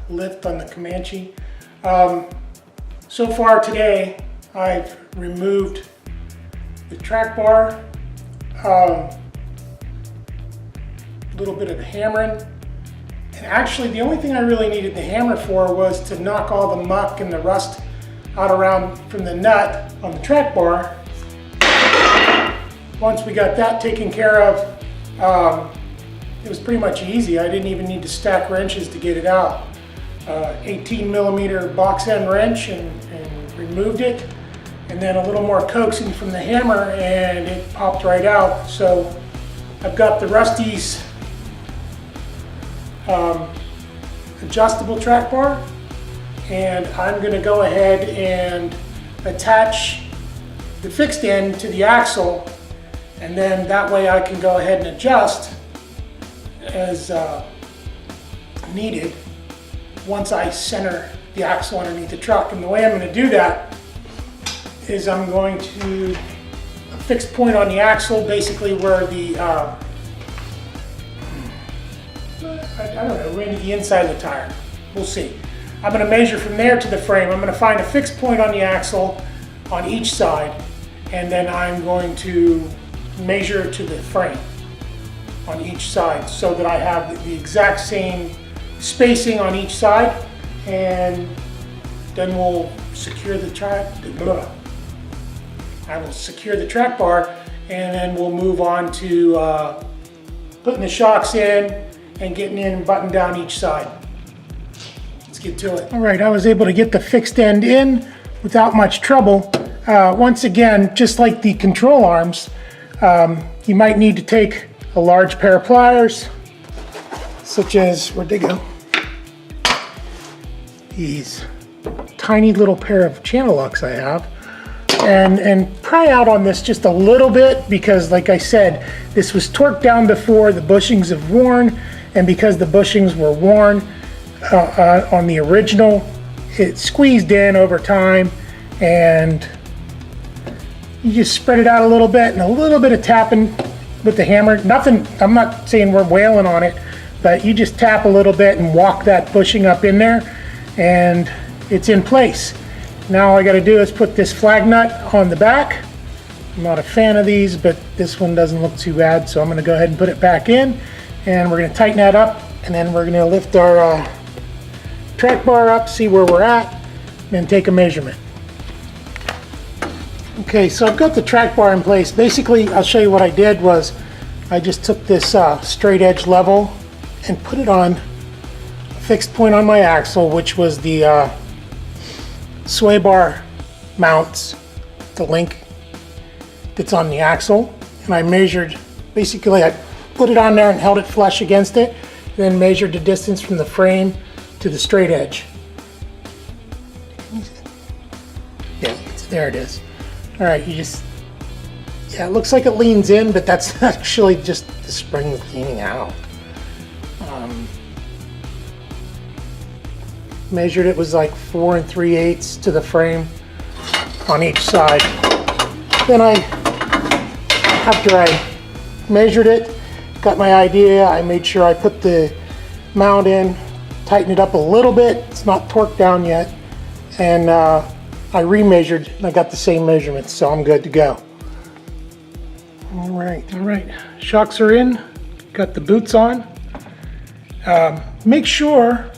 lift on the Comanche. So far today, I've removed the track bar, a little bit of hammering, and actually the only thing I really needed the hammer for was to knock all the muck and the rust out around from the nut on the track bar. Once we got that taken care of, it was pretty much easy. I didn't even need to stack wrenches to get it out. 18 millimeter box end wrench and removed it, and then a little more coaxing from the hammer and it popped right out. So I've got the Rusty's adjustable track bar, and I'm going to go ahead and attach the fixed end to the axle, and then that way I can go ahead and adjust as needed once I center the axle underneath the truck. And the way I'm going to do that is I'm going to a fixed point on the axle, basically where the I don't know, maybe the inside of the tire. We'll see. I'm going to measure from there to the frame. I'm going to find a fixed point on the axle on each side, and then I'm going to measure to the frame on each side so that I have the exact same spacing on each side, and then we'll secure the track. I will secure the track bar, and then we'll move on to putting the shocks in and getting in and button down each side. Let's get to it. All right, I was able to get the fixed end in without much trouble. Once again, just like the control arms, you might need to take a large pair of pliers, such as, where'd they go? These tiny little pair of channel locks I have, and pry out on this just a little bit, because like I said, this was torqued down before, the bushings have worn, and because the bushings were worn on the original, it squeezed in over time, and you just spread it out a little bit, and a little bit of tapping with the hammer. Nothing, I'm not saying we're wailing on it, but you just tap a little bit and walk that bushing up in there, and it's in place. Now all I got to do is put this flag nut on the back. I'm not a fan of these, but this one doesn't look too bad, so I'm going to go ahead and put it back in, and we're going to tighten that up, and then we're going to lift our track bar up, see where we're at, and then take a measurement. Okay, so I've got the track bar in place. Basically, I'll show you what I did was I just took this straight edge level and put it on a fixed point on my axle, which was the sway bar mounts, the link that's on the axle. And I measured, basically I put it on there and held it flush against it, then measured the distance from the frame to the straight edge. Yeah, there it is. All right, you just, yeah, it looks like it leans in, but that's actually just the spring leaning out. Measured, it was like 4 3/8 to the frame on each side. Then after I measured it, got my idea, I made sure I put the mount in, tightened it up a little bit. It's not torqued down yet, and I remeasured and I got the same measurements, so I'm good to go. All right, shocks are in, got the boots on. Make sure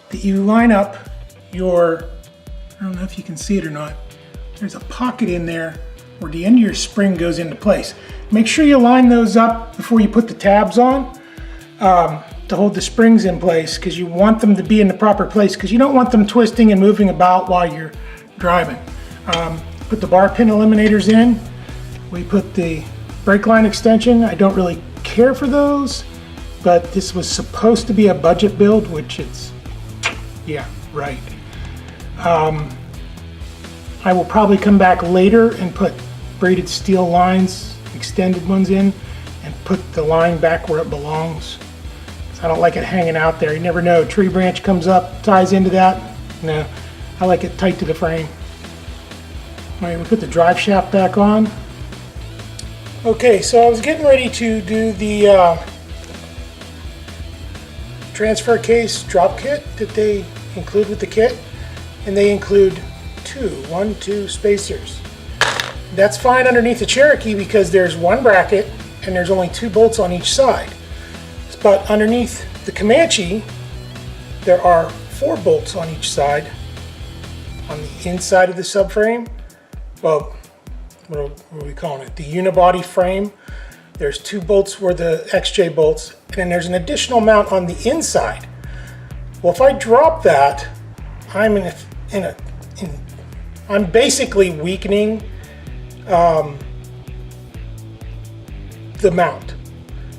that you line up your, I don't know if you can see it or not, there's a pocket in there where the end of your spring goes into place. Make sure you line those up before you put the tabs on to hold the springs in place, because you want them to be in the proper place, because you don't want them twisting and moving about while you're driving. Put the bar pin eliminators in. We put the brake line extension. I don't really care for those, but this was supposed to be a budget build, which it's, yeah, right. I will probably come back later and put braided steel lines, extended ones in, and put the line back where it belongs. I don't like it hanging out there. You never know, a tree branch comes up, ties into that. No, I like it tight to the frame. All right, we put the drive shaft back on. Okay, so I was getting ready to do the transfer case drop kit that they include with the kit, and they include two spacers. That's fine underneath the Cherokee because there's one bracket and there's only 2 bolts on each side. But underneath the Comanche, there are 4 bolts on each side. On the inside of the subframe, well, what are we calling it? The unibody frame. There's 2 bolts where the XJ bolts, and then there's an additional mount on the inside. Well, if I drop that, I'm I'm basically weakening the mount.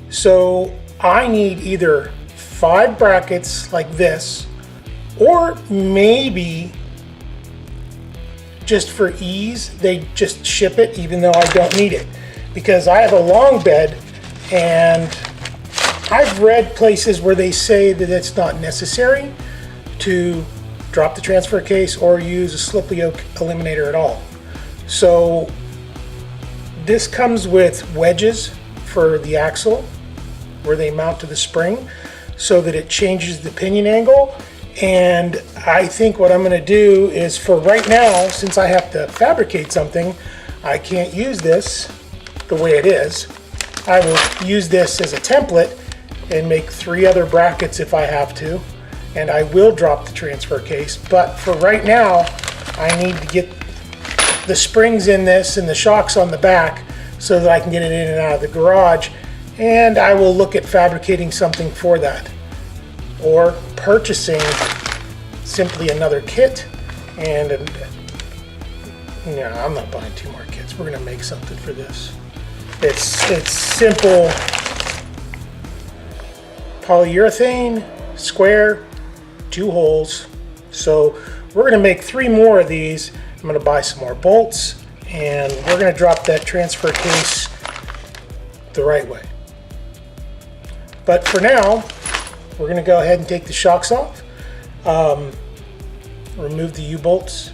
So I need either 5 brackets like this, or maybe just for ease, they just ship it even though I don't need it. Because I have a long bed, and I've read places where they say that it's not necessary to drop the transfer case or use a slip yoke eliminator at all. So this comes with wedges for the axle where they mount to the spring so that it changes the pinion angle. And I think what I'm going to do is, for right now, since I have to fabricate something, I can't use this the way it is. I will use this as a template and make 3 other brackets if I have to, and I will drop the transfer case. But for right now, I need to get the springs in this and the shocks on the back so that I can get it in and out of the garage, and I will look at fabricating something for that, or purchasing simply another kit. And no, I'm not buying 2 more kits. We're gonna make something for this. It's simple polyurethane, square, 2 holes. So we're gonna make 3 more of these. I'm gonna buy some more bolts, and we're gonna drop that transfer case the right way. But for now, we're gonna go ahead and take the shocks off, remove the U-bolts,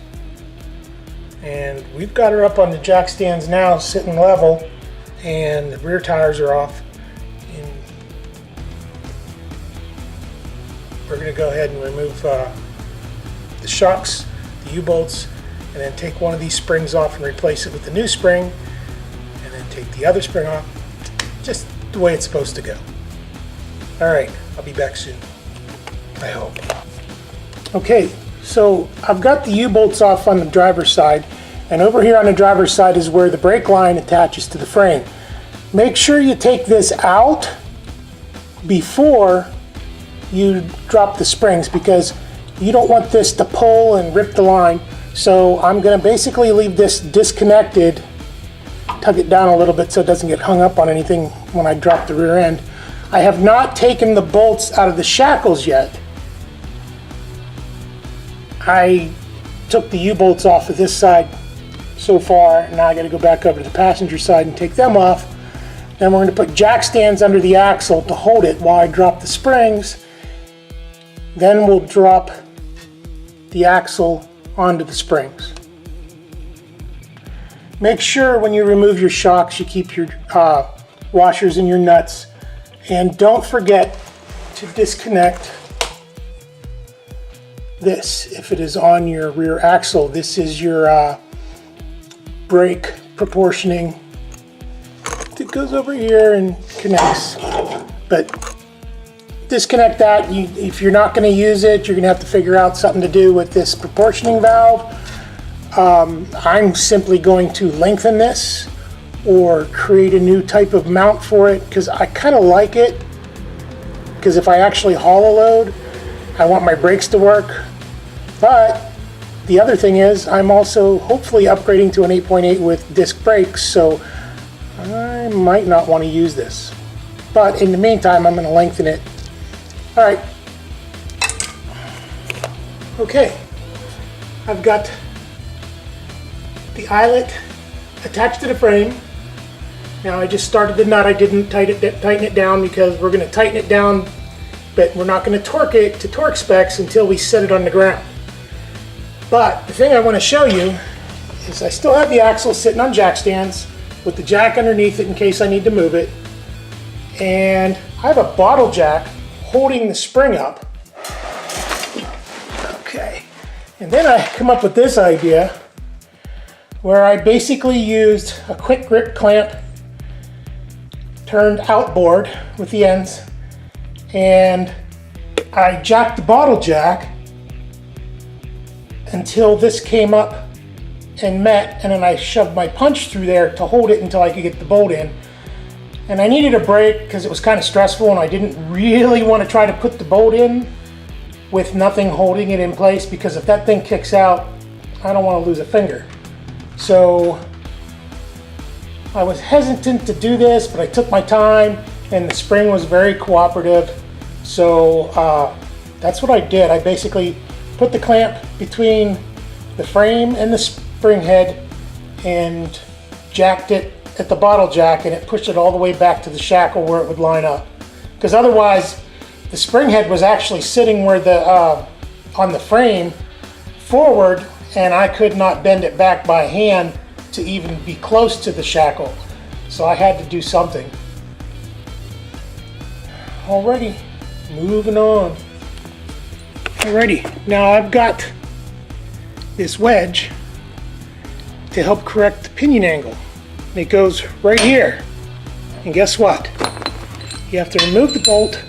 and we've got her up on the jack stands now, sitting level, and the rear tires are off. And we're going to go ahead and remove the shocks, the U-bolts, and then take one of these springs off and replace it with the new spring, and then take the other spring off, just the way it's supposed to go. Alright, I'll be back soon, I hope. Okay, so I've got the U-bolts off on the driver's side, and over here on the driver's side is where the brake line attaches to the frame. Make sure you take this out before you drop the springs, because you don't want this to pull and rip the line. So I'm going to basically leave this disconnected, tug it down a little bit so it doesn't get hung up on anything when I drop the rear end. I have not taken the bolts out of the shackles yet. I took the U-bolts off of this side so far. Now I got to go back over to the passenger side and take them off. Then we're going to put jack stands under the axle to hold it while I drop the springs. Then we'll drop the axle onto the springs. Make sure when you remove your shocks you keep your washers and your nuts, and don't forget to disconnect this if it is on your rear axle. This is your brake proportioning that goes over here and connects. But disconnect that. If you're not going to use it, you're going to have to figure out something to do with this proportioning valve. I'm simply going to lengthen this or create a new type of mount for it, because I kind of like it, because if I actually haul a load, I want my brakes to work. But the other thing is, I'm also hopefully upgrading to an 8.8 with disc brakes, so I might not want to use this. But in the meantime, I'm going to lengthen it. Alright. Okay. I've got the eyelet attached to the frame. Now I just started the nut. I didn't tighten it down because we're going to tighten it down, but we're not going to torque it to torque specs until we set it on the ground. But the thing I want to show you is I still have the axle sitting on jack stands with the jack underneath it in case I need to move it. And I have a bottle jack holding the spring up. Okay, and then I come up with this idea where I basically used a quick grip clamp turned outboard with the ends, and I jacked the bottle jack until this came up and met, and then I shoved my punch through there to hold it until I could get the bolt in. And I needed a break because it was kind of stressful, and I didn't really want to try to put the bolt in with nothing holding it in place, because if that thing kicks out, I don't want to lose a finger. So I was hesitant to do this, but I took my time, and the spring was very cooperative. So that's what I did. I basically put the clamp between the frame and the spring head and jacked it at the bottle jack, and it pushed it all the way back to the shackle where it would line up. Because otherwise, the spring head was actually sitting where on the frame forward, and I could not bend it back by hand to even be close to the shackle. So I had to do something. Alrighty, moving on. Alrighty, now I've got this wedge to help correct the pinion angle. It goes right here. And guess what? You have to remove the bolt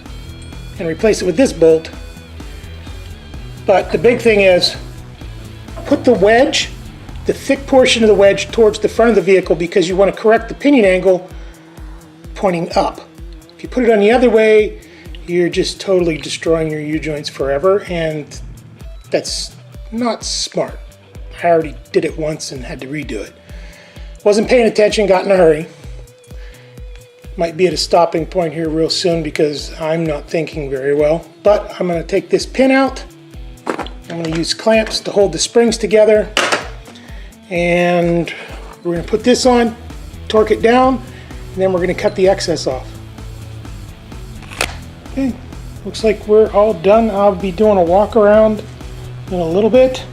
and replace it with this bolt. But the big thing is, put the wedge, the thick portion of the wedge, towards the front of the vehicle, because you want to correct the pinion angle pointing up. If you put it on the other way, you're just totally destroying your U-joints forever, and that's not smart. I already did it once and had to redo it. Wasn't paying attention, got in a hurry. Might be at a stopping point here real soon because I'm not thinking very well. But I'm going to take this pin out. I'm going to use clamps to hold the springs together. And we're going to put this on, torque it down, and then we're going to cut the excess off. Okay, looks like we're all done. I'll be doing a walk around in a little bit.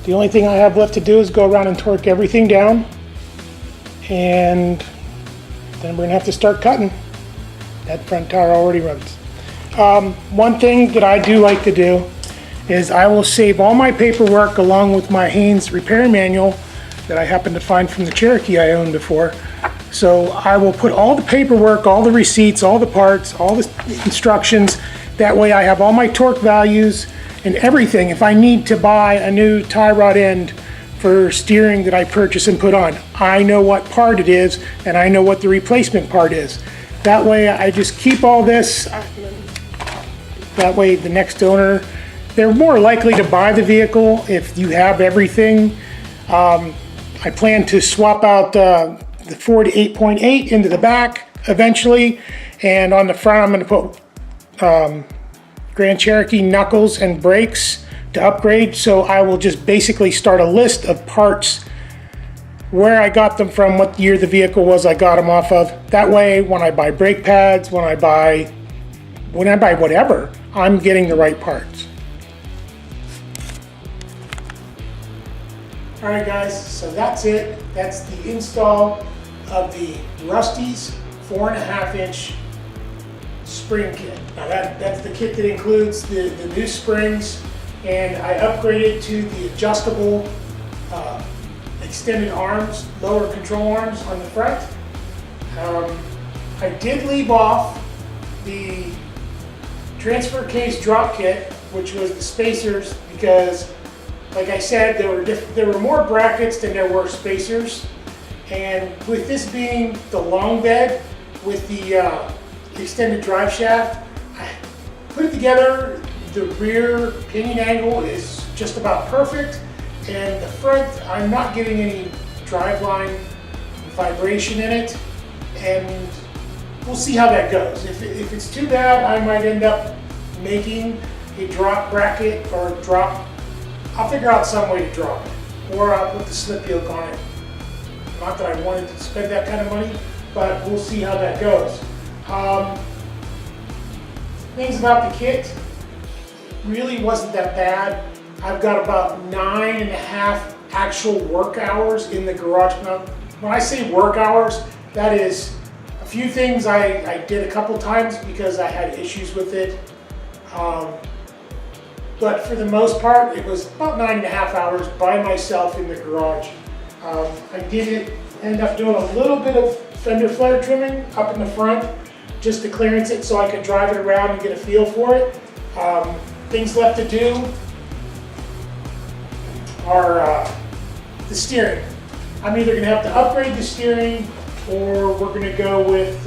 The only thing I have left to do is go around and torque everything down. And then we're gonna have to start cutting. That front tire already runs. One thing that I do like to do is I will save all my paperwork along with my Haynes repair manual that I happened to find from the Cherokee I owned before. So I will put all the paperwork, all the receipts, all the parts, all the instructions. That way I have all my torque values and everything. If I need to buy a new tie rod end for steering that I purchase and put on, I know what part it is and I know what the replacement part is. That way I just keep all this. That way the next owner, they're more likely to buy the vehicle if you have everything. I plan to swap out the Ford 8.8 into the back eventually, and on the front I'm going to put Grand Cherokee knuckles and brakes to upgrade. So I will just basically start a list of parts, where I got them from, what year the vehicle was I got them off of. That way when I buy brake pads, when I buy whatever, I'm getting the right parts. Alright guys, so that's it. That's the install of the Rusty's 4.5-inch spring kit. Now that's the kit that includes the new springs, and I upgraded to the adjustable extended arms, lower control arms on the front. I did leave off the transfer case drop kit, which was the spacers, because like I said, there were more brackets than there were spacers. And with this being the long bed with the extended drive shaft, I put it together. The rear pinion angle is just about perfect, and the front, I'm not getting any driveline vibration in it, and we'll see how that goes. If it's too bad, I might end up making a drop bracket or drop. I'll figure out some way to drop it, or I'll put the slip yoke on it. Not that I wanted to spend that kind of money, but we'll see how that goes. Things about the kit really wasn't that bad. I've got about 9.5 actual work hours in the garage. Now, when I say work hours, that is a few things I did a couple times because I had issues with it. But for the most part, it was about 9.5 hours by myself in the garage. I did end up doing a little bit of fender flare trimming up in the front, just to clearance it so I could drive it around and get a feel for it. Things left to do are the steering. I'm either going to have to upgrade the steering, or we're going to go with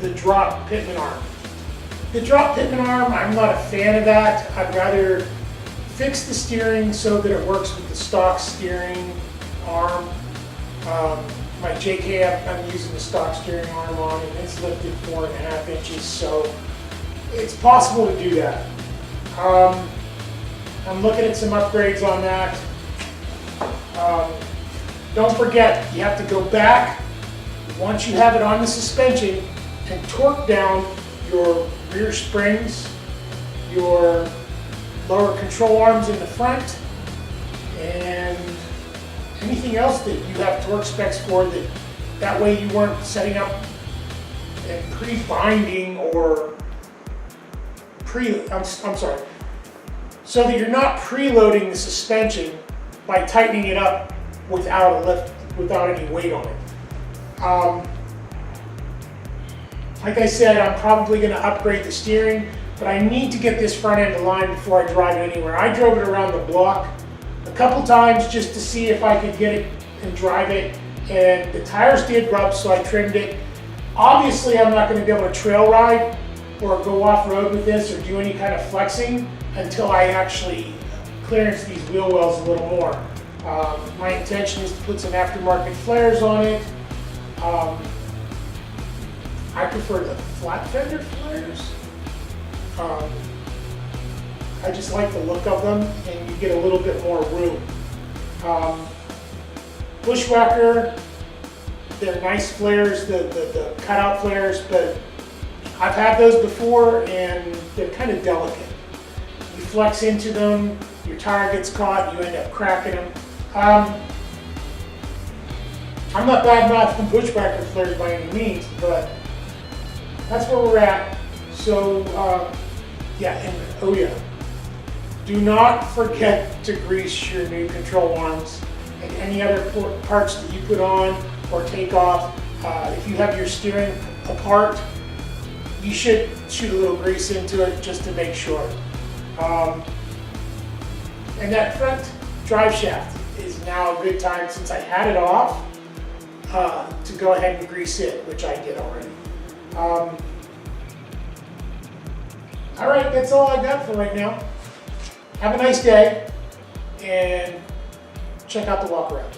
the drop pitman arm. The drop pitman arm, I'm not a fan of that. I'd rather fix the steering so that it works with the stock steering arm. My JK, I'm using the stock steering arm on, and it's lifted 4.5 inches, so it's possible to do that. I'm looking at some upgrades on that. Don't forget, you have to go back once you have it on the suspension and torque down your rear springs, your lower control arms in the front, and anything else that you have torque specs for, that way you weren't setting up and pre-binding or I'm sorry, so that you're not preloading the suspension by tightening it up without a lift, without any weight on it. Like I said, I'm probably going to upgrade the steering, but I need to get this front end aligned before I drive it anywhere. I drove it around the block a couple times just to see if I could get it and drive it, and the tires did rub, so I trimmed it. Obviously, I'm not going to be able to trail ride or go off-road with this or do any kind of flexing until I actually clearance these wheel wells a little more. My intention is to put some aftermarket flares on it. I prefer the flat fender flares. I just like the look of them, and you get a little bit more room. Bushwhacker, they're nice flares, the cutout flares, but I've had those before and they're kind of delicate. You flex into them, your tire gets caught, you end up cracking them. I'm not bad-mouthing Bushwhacker flares by any means, but that's where we're at. So, yeah, and oh yeah, do not forget to grease your new control arms and any other parts that you put on or take off. If you have your steering apart, you should shoot a little grease into it just to make sure. And that front drive shaft is now a good time, since I had it off, to go ahead and grease it, which I did already. All right, that's all I got for right now. Have a nice day, and check out the walk around.